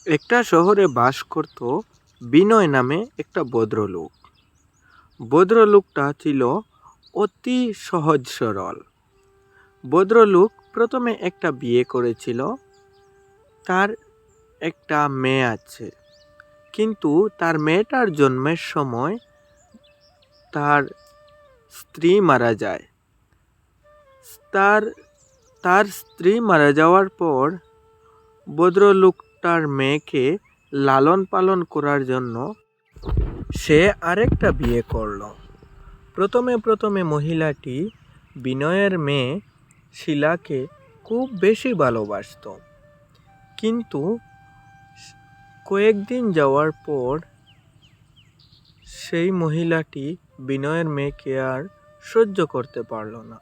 একটা শহরে বাস করত বিনয় নামে একটা ভদ্রলোক। ভদ্রলোকটা ছিল অতি সহজ সরল। ভদ্রলোক প্রথমে একটা বিয়ে করেছিল। তার একটা মেয়ে আছে, কিন্তু তার মেয়েটার জন্মের সময় তার স্ত্রী মারা যায়। তার তার স্ত্রী মারা যাওয়ার পর ভদ্রলোকটার মেয়েকে লালন পালন করার জন্য সে আরেকটা বিয়ে করলো। প্রথমে মহিলাটি বিনয়ের মেয়ে শিলাকে খুব বেশি ভালোবাসতো, কিন্তু কয়েকদিন যাওয়ার পর সেই মহিলাটি বিনয়ের মেয়েকে আর সহ্য করতে পারল না।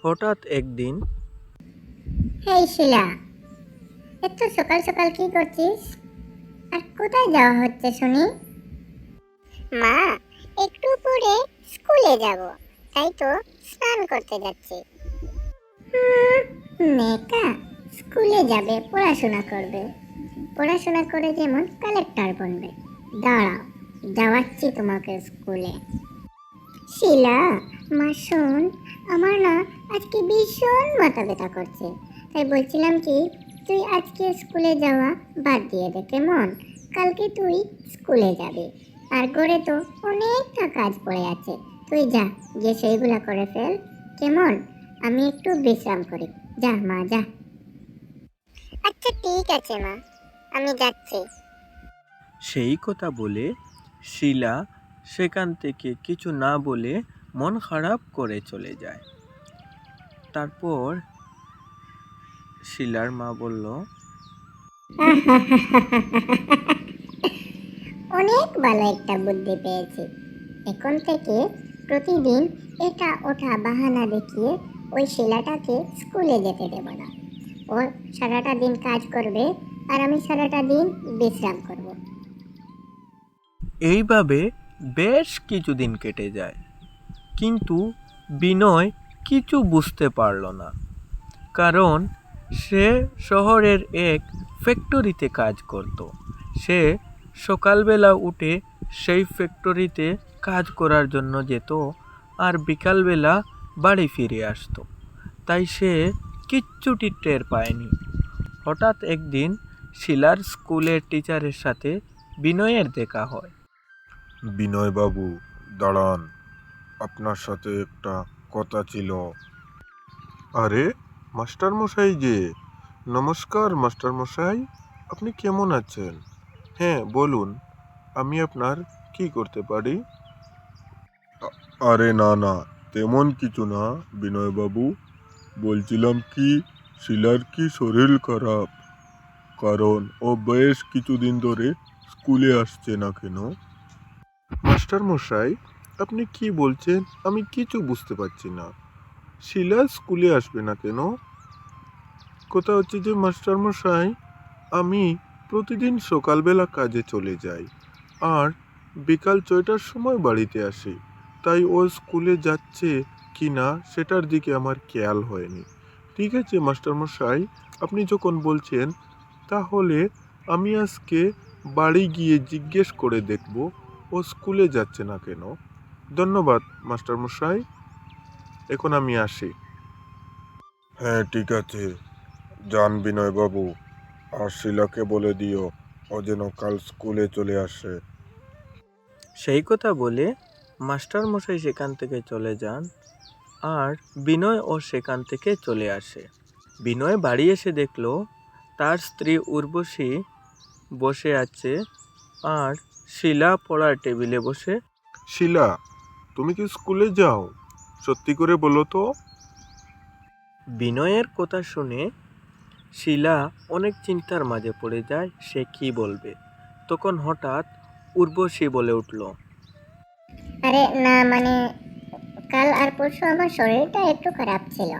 হঠাৎ একদিন হেই শিলা, এত সকাল সকাল কি করছিস? আর কোথায় যাওয়া হচ্ছে শুনি? মা, একটু পরে স্কুলে যাব, তাই তো স্নান করতে যাচ্ছি। মেয়েটা স্কুলে যাবে, পড়াশোনা করবে, পড়াশোনা করে যেমন কালেক্টর বনবে। দাঁড়াও, যাওয়াচ্ছি তোমাকে স্কুলে। শিলা, মা শোন, আমার না আজকে ভীষণ মাথা ব্যথা করছে, তাই বলছিলাম কি তুই আজকে স্কুলে যাওয়া বাদ দিয়ে দে, কেমন? কালকে তুই স্কুলে যাবি, আর ঘরে তো অনেকটা কাজ পড়ে আছে, তুই যা, গিয়ে সেইগুলা করে ফেল, কেমন? আমি একটু বিশ্রাম করি, যা মা যা। আচ্ছা ঠিক আছে মা, আমি যাচ্ছি। সেই কথা বলে শিলা সেখান থেকে কিছু না বলে মন খারাপ করে চলে যায়। তারপর শিলার মা বলল, অনেক ভালো একটা বুদ্ধি পেয়েছি। এখন থেকে প্রতিদিন এটা ওঠা বাহানা দেখিয়ে ওই শিলাটাকে স্কুলে যেতে দেব না। ও সারাটা দিন কাজ করবে, আর আমি সারাটা দিন বিশ্রাম করব। এইভাবে বেশ কিছুদিন কেটে যায়, কিন্তু বিনয় কিছু বুঝতে পারল না। কারণ সে শহরের এক ফ্যাক্টরিতে কাজ করত। সে সকালবেলা উঠে সেই ফ্যাক্টরিতে কাজ করার জন্য যেত, আর বিকালবেলা বাড়ি ফিরে আসতো। তাই সে কিচ্ছুটি টের পায়নি। হঠাৎ একদিন শিলার স্কুলের টিচারের সাথে বিনয়ের দেখা হয়। বিনয়বাবু, দাঁড়ান, আপনার সাথে একটা কথা ছিল। আরে, মাস্টার মশাই যে! নমস্কার মাস্টার মশাই, আপনি কেমন আছেন? হ্যাঁ বলুন, আমি আপনার কি করতে পারি? আরে না না, তেমন কিছু না বিনয়বাবু। বলছিলাম কি, শিলার কি শরীর খারাপ? কারণ ও বেশ কিছুদিন ধরে স্কুলে আসছে না কেন? মাস্টার মশাই, আপনি কি বলছেন আমি কিছু বুঝতে পারছি না। শিলা স্কুলে আসবে না কেন? কথা হচ্ছে যে মাস্টার মশাই, আমি প্রতিদিন সকালবেলা কাজে চলে যাই, আর বিকাল 6টার সময় বাড়িতে আসি। তাই ও স্কুলে যাচ্ছে কি না সেটার দিকে আমার খেয়াল হয়নি। ঠিক আছে মাস্টার মশাই, আপনি যখন বলছেন, তাহলে আমি আজকে বাড়ি গিয়ে জিজ্ঞেস করে দেখব ও স্কুলে যাচ্ছে না কেন। ধন্যবাদ মাস্টার মশাই, এখন আমি আসি। হ্যাঁ ঠিক আছে, যান বিনয়বাবু, আর শিলাকে বলে দিও ও যেন কাল স্কুলে চলে আসে। সেই কথা বলে মাস্টার মশাই সেখান থেকে চলে যান, আর বিনয় ও সেখান থেকে চলে আসে। বিনয় বাড়ি এসে দেখল তার স্ত্রী উর্বশী বসে আছে, আর শিলা পড়ার টেবিলে বসে। শিলা, তুমি কি স্কুলে যাও? সত্যি করে বলো তো। বিনয়ের কথা শুনে শিলা অনেক চিন্তার মাঝে পড়ে যায়, সে কি বলবে। তখন হঠাৎ উর্বশী বলে উঠল, আরে না, মানে কাল আর পরশু আমার শরীরটা একটু খারাপ ছিল,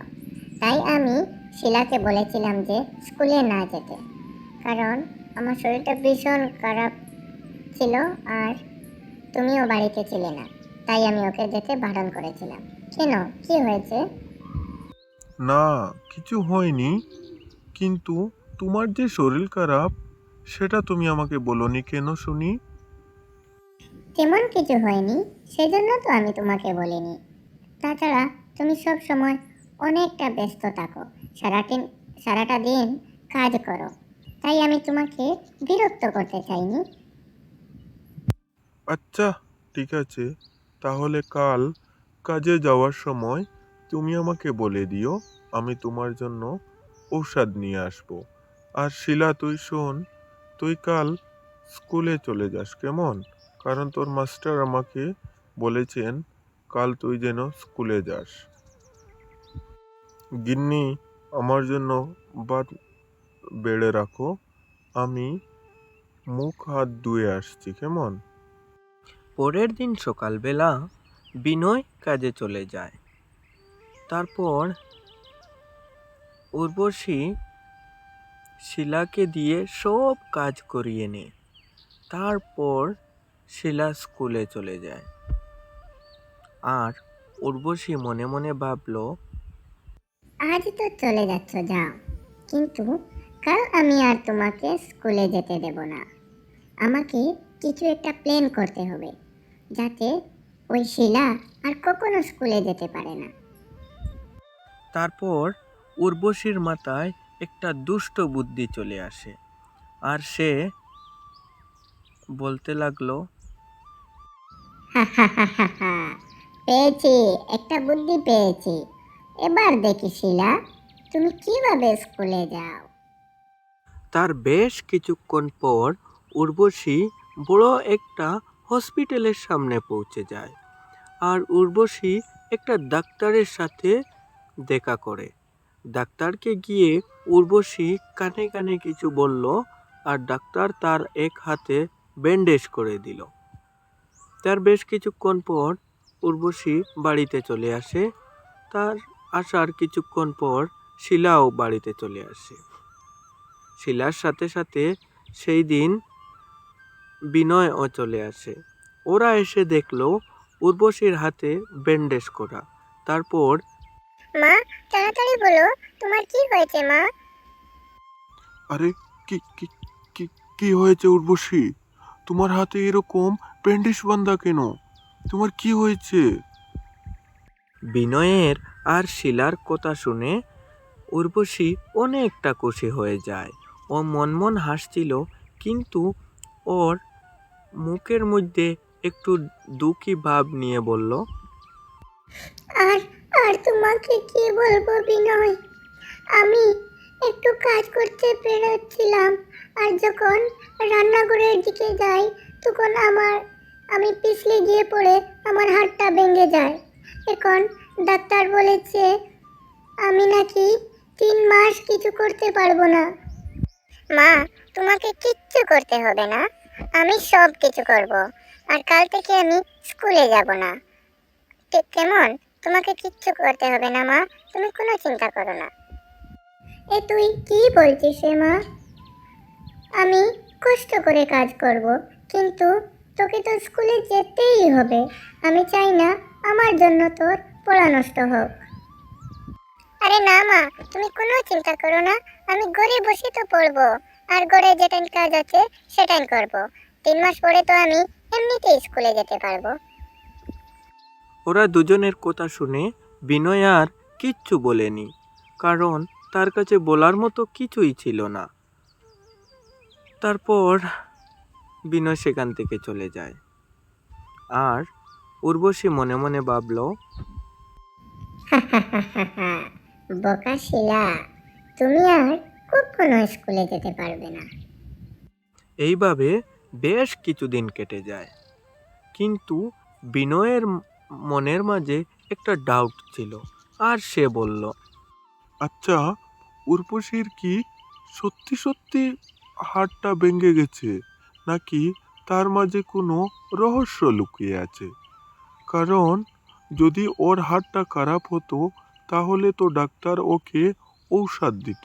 তাই আমি শিলাকে বলেছিলাম যে স্কুলে না যেতে, কারণ আমার শরীরটা ভীষণ খারাপ ছিল, আর তুমিও বাড়িতে ছিলে না, তাই আমি ওকে যেতে বারণ করেছিলাম। কেন, কি হয়েছে? না, কিছু হয়নি, কিন্তু তোমার যে শরীর খারাপ সেটা তুমি আমাকে বলনি কেন শুনি? তেমন কিছু হয়নি, সেজন্য তো আমি তোমাকে বলিনি। তাছাড়া তুমি সব সময় অনেকটা ব্যস্ত থাকো, সারাটা দিন কাজ করো, তাই আমি তোমাকে বিরক্ত করতে চাইনি। আচ্ছা, ঠিক আছে, তাহলে কাল কাজে যাওয়ার সময় তুমি আমাকে বলে দিও, আমি তোমার জন্য ঔষধ নিয়ে আসবো। আর শিলা, তুই শোন, তুই কাল স্কুলে চলে যাস, কেমন? কারণ তোর মাস্টার আমাকে বলেছেন কাল তুই যেন স্কুলে যাস। গিন্নি, আমার জন্য ভাত বেড়ে রাখো, আমি মুখ হাত ধুয়ে আসছি, কেমন? পরের দিন সকালবেলা বিনয় কাজে চলে যায়। তারপর উর্বশী শিলাকে দিয়ে সব কাজ করিয়ে নেয়। তারপর শিলা স্কুলে চলে যায়। আর উর্বশী মনে মনে ভাবলো, আজ তো চলে যাচ্ছ, যাও, কিন্তু কাল আমি আর তোমাকে স্কুলে যেতে দেব না। আমাকে কিছু একটা প্ল্যান করতে হবে, যাতে ওই শিলা আর কখনো স্কুলে যেতে পারে না। তারপর উর্বশীর মাথায় একটা দুষ্ট বুদ্ধি চলে আসে। আর সে বলতে লাগলো, পেয়েছি, একটা বুদ্ধি পেয়েছি। এবার দেখি শিলা, তুমি কিভাবে স্কুলে যাও। তার বেশ কিছুক্ষণ পর উর্বশী বড় একটা হসপিটালের সামনে পৌঁছে যায়। আর উর্বশী একটা ডাক্তারের সাথে দেখা করে। ডাক্তারকে গিয়ে উর্বশী কানে কানে কিছু বলল, আর ডাক্তার তার এক হাতে ব্যান্ডেজ করে দিল। তার বেশ কিছুক্ষণ পর উর্বশী বাড়িতে চলে আসে। তার আসার কিছুক্ষণ পর শিলাও বাড়িতে চলে আসে। শিলার সাথে সাথে সেই দিন বিনয়ও চলে আসে। ওরা এসে দেখলো উর্বশীর হাতে ব্যান্ডেজ করা। তারপর, মা, তাড়াতাড়ি বলো, তোমার কি হয়েছে মা? আরে, কি কি কি কি হয়েছে উর্বশী? তোমার হাতে এরকম ব্যান্ডেজ বাঁধা কেন? তোমার কি হয়েছে? বিনয়ের আর শিলার কথা শুনে উর্বশী অনেকটা খুশি হয়ে যায়। ও মন মন হাসছিল, কিন্তু ওর মুখের মধ্যে একটু দুঃখী ভাব নিয়ে বলল, আর আর তোমাকে কি বলবো বিনয়, আমি একটু কাজ করতে বেরোচ্ছিলাম, আর যখন রান্নাঘরের দিকে যাই তখন আমি পিছলে গিয়ে পড়ে আমার হাতটা ভেঙে যায়। এখন ডাক্তার বলেছে আমি নাকি 3 মাস কিছু করতে পারবো না। মা, তোমাকে কিচ্ছু করতে হবে না, আমি সব কিছু করব। আর কাল থেকে আমি স্কুলে যাব না, কেমন? তোমাকে কিচ্ছু করতে হবে না মা, তুমি কোনো চিন্তা করো না। এ তুই কি বলছিস রে মা? আমি কষ্ট করে কাজ করব, কিন্তু তোকে তো স্কুলে যেতেই হবে। আমি চাই না আমার জন্য তোর পড়া নষ্ট হোক। আরে না মা, তুমি কোনো চিন্তা করো না, আমি ঘরে বসে তো পড়বো, আর ঘরে যেটা কাজ আছে সেটাই করব। 3 মাস পরে তো আমি এমনিতেই স্কুলে যেতে পারবো। ওরা দুজনের কথা শুনে বিনয় আর কিচ্ছু বলেনি, কারণ তার কাছে বলার মতো কিছুই ছিল না। তারপর বিনয় সেখান থেকে চলে যায়। আর উর্বশী মনে মনে ভাবল, বোকা শিলা, তুমি আর কখনো স্কুলে যেতে পারবে না। এইভাবে বেশ কিছুদিন কেটে যায়। কিন্তু বিনয়ের মনের মাঝে একটা ডাউট ছিল। আর সে বলল, আচ্ছা, উর্বশীর কি সত্যি সত্যি হাড়টা ভেঙে গেছে, নাকি তার মাঝে কোনো রহস্য লুকিয়ে আছে? কারণ যদি ওর হাড়টা খারাপ হতো, তাহলে তো ডাক্তার ওকে ঔষধ দিত।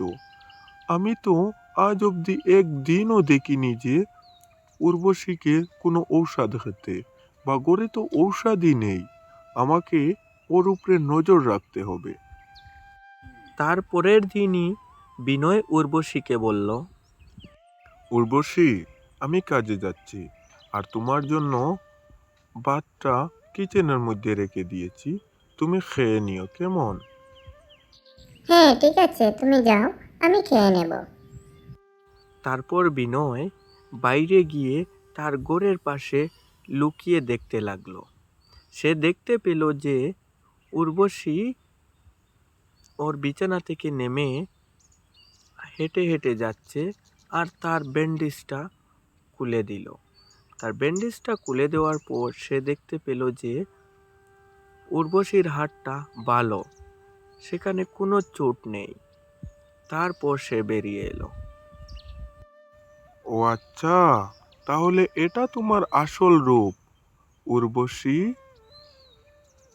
আমি তো আজ অবধি একদিনও দেখিনি যে উর্বশীকে কোনো ঔষধ খেতে, বা গড়ে তো ঔষধই নেই। আমাকে ওর উপরে নজর রাখতে হবে। তারপরের দিনই বিনয় উর্বশীকে বলল, উর্বশী, আমি কাজে যাচ্ছি, আর তোমার জন্য ভাতটা কিচেনের মধ্যে রেখে দিয়েছি, তুমি খেয়ে নিও কেমন? হ্যাঁ ঠিক আছে, তুমি যাও, আমি খেয়ে নেব। তারপর বিনয় বাইরে গিয়ে তার ঘরের পাশে লুকিয়ে দেখতে লাগলো। সে দেখতে পেল যে উর্বশী ওর বিছানা থেকে নেমে হেঁটে হেঁটে যাচ্ছে আর তার ব্যান্ডেজটা খুলে দিল। তার ব্যান্ডেজটা খুলে দেওয়ার পর সে দেখতে পেল যে উর্বশীর হাতটা ভালো, সেখানে কোনো চোট নেই। তারপর সে বেরিয়ে এলো। ও আচ্ছা, তাহলে এটা তোমার আসল রূপ। উর্বশী,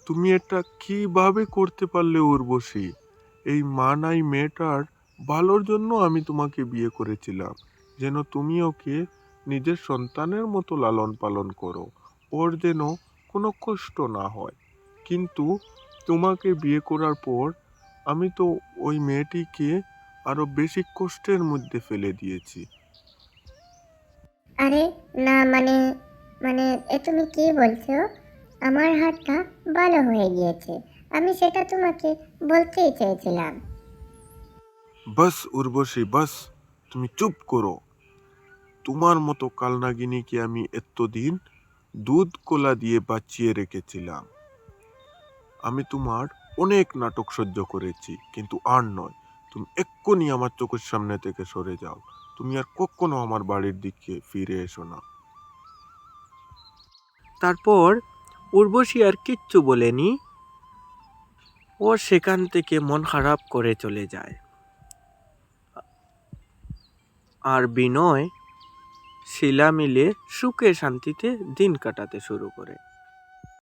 তুমি এটা কিভাবে করতে পারলে উর্বশী? এই মানাই মেয়েটার ভালোর জন্য আমি তোমাকে বিয়ে করেছিলাম, যেন তুমি ওকে নিজের সন্তানের মতো লালন পালন করো, ওর যেন কোনো কষ্ট না হয়। কিন্তু তোমাকে বিয়ে করার পর আমি তো ওই মেয়েটিকে আরো বেশি কষ্টের মধ্যে ফেলে দিয়েছি। আরে না, মানে মানে তুমি কি বলছো? আমার হাতটা ভালো হয়ে গিয়েছে, আমি সেটা তোমাকে বলতেই চেয়েছিলাম। বাস উর্বশী, বাস, তুমি চুপ করো। তোমার মতো কালনাগিনীকে আমি এতদিন দুধ কলা দিয়ে বাঁচিয়ে রেখেছিলাম। আমি তোমার অনেক নাটক সহ্য করেছি, কিন্তু আর নয়। তুমি এক্ষুনি আমার চোখের সামনে থেকে সরে যাও। তুমি আর কখনো আমার বাড়ির দিকে ফিরে এসো না। তারপর উর্বশী আর কিচ্ছু বলেনি, ও সেখান থেকে মন খারাপ করে চলে যায়। আর বিনয় শিলা মিলে সুখে শান্তিতে দিন কাটাতে শুরু করে।